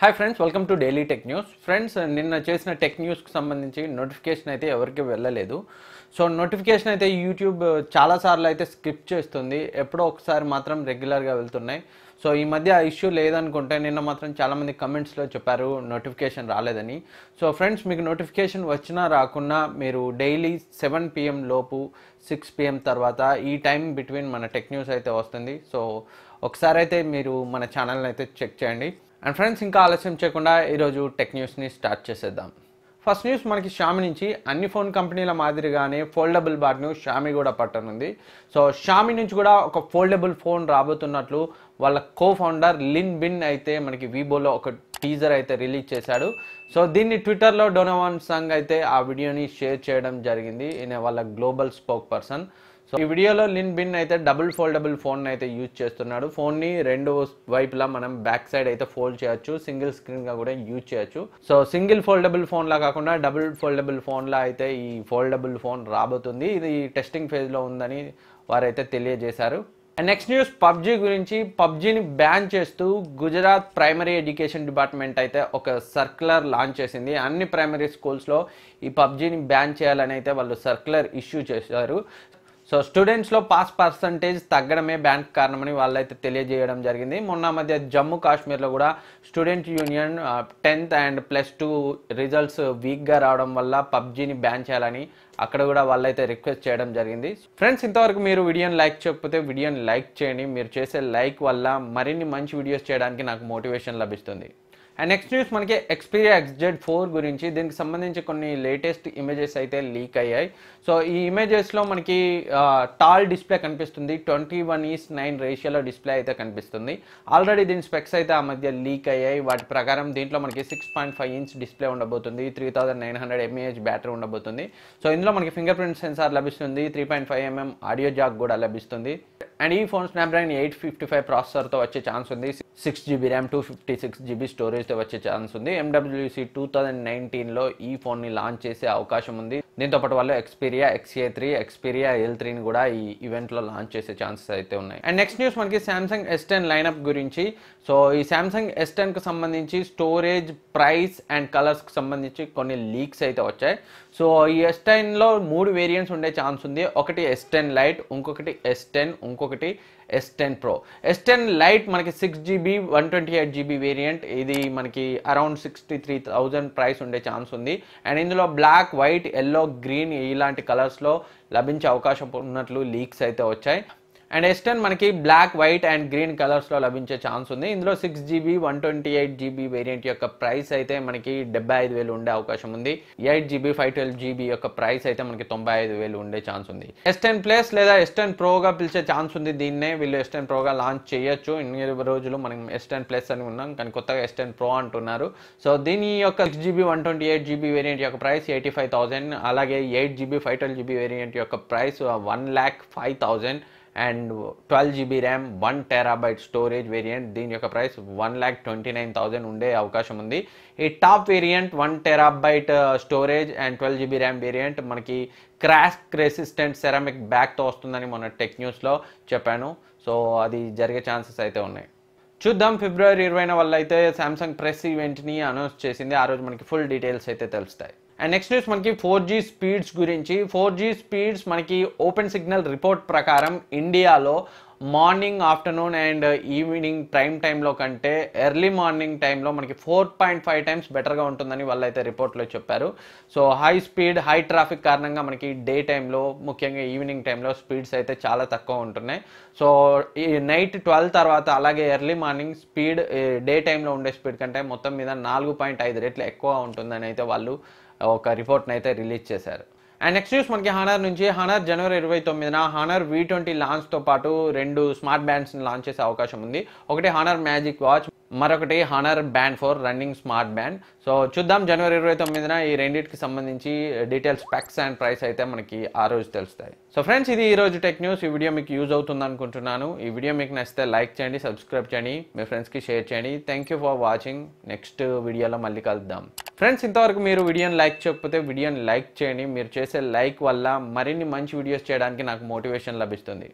Hi friends, welcome to daily tech news. Friends, నిన్న చేసిన tech న్యూస్కి సంబంధించి నోటిఫికేషన్ అయితే ఎవరికి వెళ్ళలేదు. సో నోటిఫికేషన్ అయితే యూట్యూబ్ చాలాసార్లు అయితే స్కిప్ చేస్తుంది, ఎప్పుడో ఒకసారి మాత్రం రెగ్యులర్గా వెళ్తున్నాయి. సో ఈ మధ్య ఆ ఇష్యూ లేదనుకుంటే నిన్న మాత్రం చాలామంది కమెంట్స్లో చెప్పారు నోటిఫికేషన్ రాలేదని. సో ఫ్రెండ్స్, మీకు నోటిఫికేషన్ వచ్చినా రాకున్నా మీరు డైలీ 7 PM లోపు 6 PM తర్వాత ఈ టైం బిట్వీన్ మన టెక్ న్యూస్ అయితే వస్తుంది. సో ఒకసారి అయితే మీరు మన ఛానల్ని అయితే చెక్ చేయండి. అండ్ ఫ్రెండ్స్, ఇంకా ఆలస్యం చేయకుండా ఈరోజు టెక్ న్యూస్ని స్టార్ట్ చేసేద్దాం. ఫస్ట్ న్యూస్ మనకి షామి నుంచి. అన్ని ఫోన్ కంపెనీల మాదిరిగానే ఫోల్డబుల్ బాట్ను షామి కూడా పట్టనుంది. సో షామి నుంచి కూడా ఒక ఫోల్డబుల్ ఫోన్ రాబోతున్నట్లు వాళ్ళ కో ఫౌండర్ లిన్ బిన్ అయితే మనకి వీబోలో ఒక టీజర్ అయితే రిలీజ్ చేశాడు. సో దీన్ని ట్విట్టర్లో డొనోవాన్ సంగ్ అయితే ఆ వీడియోని షేర్ చేయడం జరిగింది. ఈయన వాళ్ళ గ్లోబల్ స్పోక్ పర్సన్. సో ఈ వీడియోలో లిన్ బిన్ అయితే డబుల్ ఫోల్డబుల్ ఫోన్ అయితే యూజ్ చేస్తున్నాడు. ఫోన్ని రెండు వైపులా మనం బ్యాక్ సైడ్ అయితే ఫోల్డ్ చేయొచ్చు, సింగిల్ స్క్రీన్ గా కూడా యూజ్ చేయొచ్చు. సో సింగిల్ ఫోల్డబుల్ ఫోన్ లా కాకుండా డబుల్ ఫోల్డబుల్ ఫోన్ లా అయితే ఈ ఫోల్డబుల్ ఫోన్ రాబోతుంది. ఇది టెస్టింగ్ ఫేజ్ లో ఉందని వారైతే తెలియజేశారు. అండ్ నెక్స్ట్ న్యూస్ పబ్జీ గురించి. పబ్జీని బ్యాన్ చేస్తూ గుజరాత్ ప్రైమరీ ఎడ్యుకేషన్ డిపార్ట్మెంట్ అయితే ఒక సర్క్యులర్ లాంచ్ చేసింది. అన్ని ప్రైమరీ స్కూల్స్లో ఈ పబ్జీని బ్యాన్ చేయాలని అయితే వాళ్ళు సర్క్యులర్ ఇష్యూ చేశారు. సో స్టూడెంట్స్లో పాస్ పర్సంటేజ్ తగ్గడమే బ్యాన్ కారణమని వాళ్ళైతే తెలియజేయడం జరిగింది. మొన్న మధ్య జమ్మూ కాశ్మీర్లో కూడా student union 10th and +2 results వీక్గా రావడం వల్ల పబ్జీని బ్యాన్ చేయాలని అక్కడ కూడా వాళ్ళైతే రిక్వెస్ట్ చేయడం జరిగింది. ఫ్రెండ్స్, ఇంతవరకు మీరు వీడియోని లైక్ చేయకపోతే వీడియోని లైక్ చేయండి. మీరు చేసే లైక్ వల్ల మరిన్ని మంచి వీడియోస్ చేయడానికి నాకు మోటివేషన్ లభిస్తుంది. అండ్ నెక్స్ట్ న్యూస్ మనకి Xperia XZ4 గురించి. దీనికి సంబంధించి కొన్ని లేటెస్ట్ ఇమేజెస్ అయితే లీక్ అయ్యాయి. సో ఈ ఇమేజెస్లో మనకి టాల్ డిస్ప్లే కనిపిస్తుంది. 21:9 రేషియోలో డిస్ప్లే అయితే కనిపిస్తుంది. ఆల్రెడీ దీని స్పెక్స్ అయితే ఆ మధ్య లీక్ అయ్యాయి. వాటి ప్రకారం దీంట్లో మనకి 6.5 ఇంచ్ డిస్ప్లే ఉండబోతుంది. 3900 mAh బ్యాటరీ ఉండబోతుంది. సో ఇందులో మనకి ఫింగర్ ప్రింట్ సెన్సార్ లభిస్తుంది. 3.5 mm ఆడియో జాక్ కూడా లభిస్తుంది. అండ్ ఈ ఫోన్ స్నాప్డ్రాగన్ 855 ప్రాసెసర్తో వచ్చే ఛాన్స్ ఉంది. 6GB ర్యామ్, 256GB స్టోరేజ్తో వచ్చే ఛాన్స్ ఉంది. MWC 2019లో ఈ ఫోన్ని లాంచ్ చేసే అవకాశం ఉంది. దీంతో పాటు వాళ్ళు Xperia XA3, Xperia L3ని కూడా ఈ ఈవెంట్లో లాంచ్ చేసే ఛాన్సెస్ అయితే ఉన్నాయి. అండ్ నెక్స్ట్ న్యూస్ మనకి Samsung S10 లైనప్ గురించి. సో ఈ Samsung S10కి సంబంధించి స్టోరేజ్, ప్రైస్ అండ్ కలర్స్కి సంబంధించి కొన్ని లీక్స్ అయితే వచ్చాయి. సో ఈ S10లో 3 వేరియంట్స్ ఉండే ఛాన్స్ ఉంది. ఒకటి S10 Lite, ఇంకొకటి S10, ఇంకొకటి S10 Pro. S10 Lite మనకి 6GB 128GB వేరియంట్. ఇది మనకి అరౌండ్ 63,000 ప్రైస్ ఉండే ఛాన్స్ ఉంది. అండ్ ఇందులో బ్లాక్, వైట్, ఎల్లో, గ్రీన్ ఇలాంటి కలర్స్లో లభించే అవకాశం ఉన్నట్లు లీక్స్ అయితే వచ్చాయి. అండ్ S10 మనకి బ్లాక్, వైట్ అండ్ గ్రీన్ కలర్స్లో లభించే ఛాన్స్ ఉంది. ఇందులో 6GB 128GB వేరియంట్ యొక్క ప్రైస్ అయితే మనకి 75,000 ఉండే అవకాశం ఉంది. 8GB 512GB యొక్క ప్రైస్ అయితే మనకి 95,000 ఉండే ఛాన్స్ ఉంది. S10 Plus లేదా S10 Proగా పిలిచే ఛాన్స్ ఉంది. దీన్నే వీళ్ళు S10 Proగా లాంచ్ చేయొచ్చు. ఇన్ని రోజులు మనం S10 Plus అని ఉన్నాం, కానీ కొత్తగా S10 Pro అంటున్నారు. సో దీని యొక్క 6GB 128GB వేరియంట్ యొక్క ప్రైస్ 85,000. అలాగే 8GB 512GB వేరియంట్ యొక్క price 1,05,000. And 12GB RAM, 1TB storage variant, దీని యొక్క ప్రైస్ 1,29,000 ఉండే అవకాశం ఉంది. ఈ top variant 1TB storage and 12GB RAM variant మనకి క్రాష్ రెసిస్టెంట్ సెరామిక్ బ్యాక్తో వస్తుందని మొన్న టెక్ న్యూస్లో చెప్పాను. సో అది జరిగే ఛాన్సెస్ అయితే ఉన్నాయి. చూద్దాం. February 20న వల్ల అయితే సామ్సంగ్ ప్రెస్ ఈవెంట్ని అనౌన్స్ చేసింది. ఆ రోజు మనకి ఫుల్ డీటెయిల్స్ అయితే తెలుస్తాయి. అండ్ నెక్స్ట్ న్యూస్ మనకి 4G స్పీడ్స్ గురించి. 4G స్పీడ్స్ మనకి ఓపెన్ సిగ్నల్ రిపోర్ట్ ప్రకారం ఇండియాలో morning, afternoon and evening prime టైంలో కంటే ఎర్లీ మార్నింగ్ టైంలో మనకి 4.5 టైమ్స్ బెటర్గా ఉంటుందని వాళ్ళైతే రిపోర్ట్లో చెప్పారు. So high speed, high traffic కారణంగా మనకి డే టైంలో, ముఖ్యంగా ఈవినింగ్ టైంలో స్పీడ్స్ అయితే చాలా తక్కువ ఉంటున్నాయి. సో ఈ నైట్ 12 తర్వాత అలాగే ఎర్లీ మార్నింగ్ స్పీడ్ డే టైంలో ఉండే స్పీడ్ కంటే మొత్తం మీద 4.5 రెట్లు ఎక్కువ ఉంటుందని అయితే వాళ్ళు ఒక రిపోర్ట్ని అయితే రిలీజ్ చేశారు. అండ్ నెక్స్ట్ న్యూస్ మనకి హానర్ నుంచి. హానర్ January 29న హానర్ V20 లాంచ్తో పాటు 2 స్మార్ట్ బ్యాండ్స్ని లాంచ్ చేసే అవకాశం ఉంది. ఒకటి హానర్ మ్యాజిక్ వాచ్, మరొకటి honour band 4 running smart band. So చూద్దాం, January 29న ఈ రెండింటికి సంబంధించి డీటెయిల్స్, స్పెక్స్ అండ్ ప్రైస్ అయితే మనకి ఆ రోజు తెలుస్తాయి. సో ఫ్రెండ్స్, ఇది ఈ రోజు టెక్ న్యూస్. ఈ వీడియో మీకు యూజ్ అవుతుంది అనుకుంటున్నాను. ఈ వీడియో మీకు నచ్చితే లైక్ చేయండి, సబ్స్క్రైబ్ చేయండి, మీ ఫ్రెండ్స్కి షేర్ చేయండి. Thank you for watching. Next వీడియోలో మళ్ళీ కలుద్దాం. ఫ్రెండ్స్, ఇంతవరకు మీరు వీడియోని లైక్ చేయకపోతే వీడియోని లైక్ చేయండి. మీరు చేసే లైక్ వల్ల మరిన్ని మంచి వీడియోస్ చేయడానికి నాకు మోటివేషన్ లభిస్తుంది.